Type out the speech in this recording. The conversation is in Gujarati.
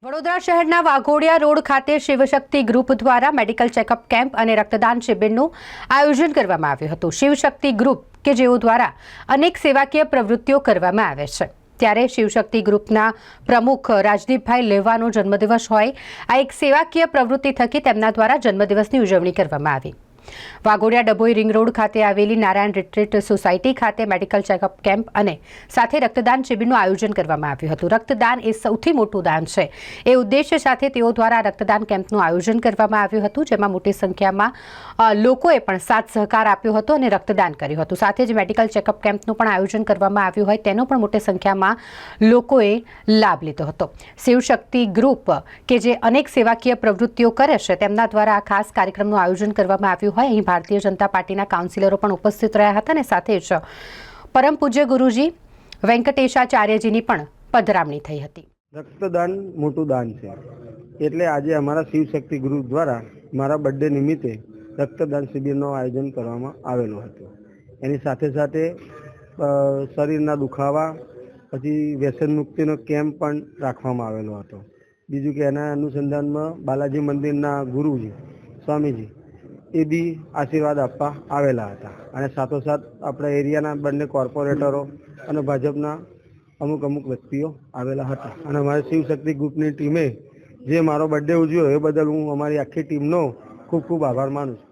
વડોદરા શહેરના વાઘોડિયા રોડ ખાતે શિવશક્તિ ગ્રુપ દ્વારા મેડિકલ ચેકઅપ કેમ્પ અને રક્તદાન શિબિરનું આયોજન કરવામાં આવ્યું હતું। શિવશક્તિ ગ્રુપ કે જેઓ દ્વારા અનેક સેવાકીય પ્રવૃત્તિઓ કરવામાં આવે છે, ત્યારે શિવશક્તિ ગ્રુપના પ્રમુખ રાજદીપભાઈ લેવાનો જન્મદિવસ હોય આ એક સેવાકીય પ્રવૃત્તિ થકી તેમના દ્વારા જન્મદિવસની ઉજવણી કરવામાં આવી। વાઘોડિયા ડભોઈ રિંગ રોડ ખાતે આવેલી નારાયણ રિટ્રીટ સોસાયટી ખાતે મેડિકલ ચેકઅપ કેમ્પ અને સાથે રક્તદાન શિબિરનું આયોજન કરવામાં આવ્યું હતું। રક્તદાન એ સૌથી મોટું દાન છે એ ઉદ્દેશ્ય સાથે તેઓ દ્વારા રક્તદાન કેમ્પનું આયોજન કરવામાં આવ્યું હતું, જેમાં મોટી સંખ્યામાં લોકોએ પણ સાથ સહકાર આપ્યો હતો અને રક્તદાન કર્યું હતું। સાથે જ મેડિકલ ચેકઅપ કેમ્પનું પણ આયોજન કરવામાં આવ્યું હોય તેનો પણ મોટી સંખ્યામાં લોકોએ લાભ લીધો હતો। શિવશક્તિ ગ્રુપ કે જે અનેક સેવાકીય પ્રવૃત્તિઓ કરે છે તેમના દ્વારા આ ખાસ કાર્યક્રમનું આયોજન કરવામાં આવ્યું હોય। અહીં ભારતીય જનતા પાર્ટીના કાઉન્સિલરો પણ ઉપસ્થિત રહ્યા હતા અને સાથે જ પરમ પૂજ્ય ગુરુજી વેંકટેશાચાર્યજીની પણ પધરામણી થઈ હતી। રક્તદાન મોટું દાન છે, એટલે આજે અમારા શિવશક્તિ ગ્રુપ દ્વારા મારા બર્થડે નિમિત્તે રક્તદાન શિબિરનું આયોજન કરવામાં આવેલું હતું। એની સાથે સાથે શરીરના દુખાવા પછી વ્યસન મુક્તિનો કેમ્પ પણ રાખવામાં આવેલો હતો। બીજું કે એના અનુસંધાનમાં બાલાજી મંદિરના ગુરુજી સ્વામીજી એ બી આશીર્વાદ આપવા આવેલા હતા અને સાથોસાથ આપણા એરિયાના બંને કોર્પોરેટરો અને ભાજપના અમુક વ્યક્તિઓ આવેલા હતા અને અમારી શિવશક્તિ ગ્રુપની ટીમે જે મારો બર્થડે ઉજવ્યો એ બદલ હું અમારી આખી ટીમનો ખૂબ ખૂબ આભાર માનું છું।